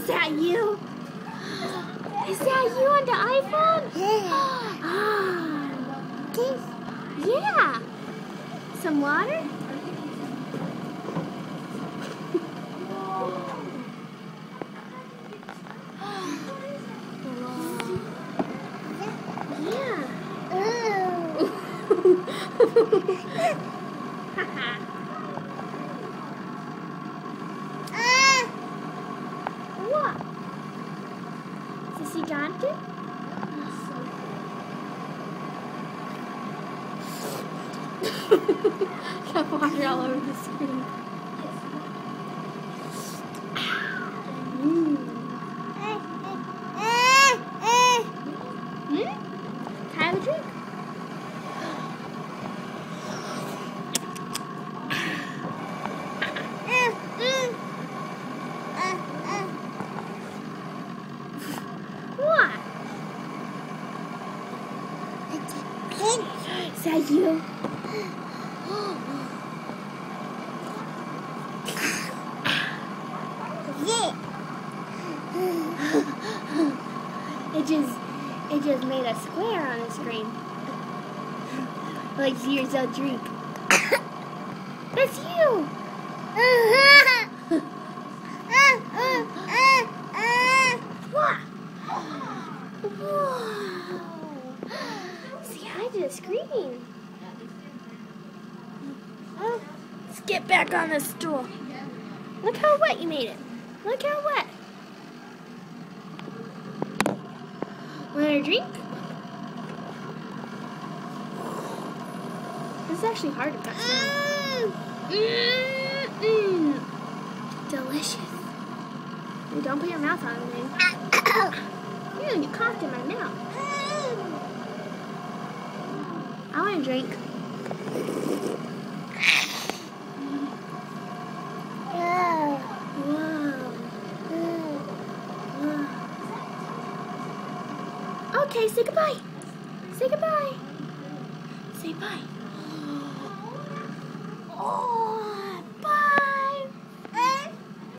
Is that you? Is that you on the iPhone? Yeah. Yeah. Some water? Yeah. What? Is this gigante? Got water all over the screen. Can I have a drink? What? Is that you? It just made a square on the screen. Like here's a drink. That's you! What? See, I did a screen. Let's get back on the stool. Look how wet you made it. Look how wet. Want a drink? This is actually hard to cut down. Delicious. You don't put your mouth on it. You coughed in my mouth. I want a drink. Okay, say goodbye. Say goodbye. Say bye. Oh.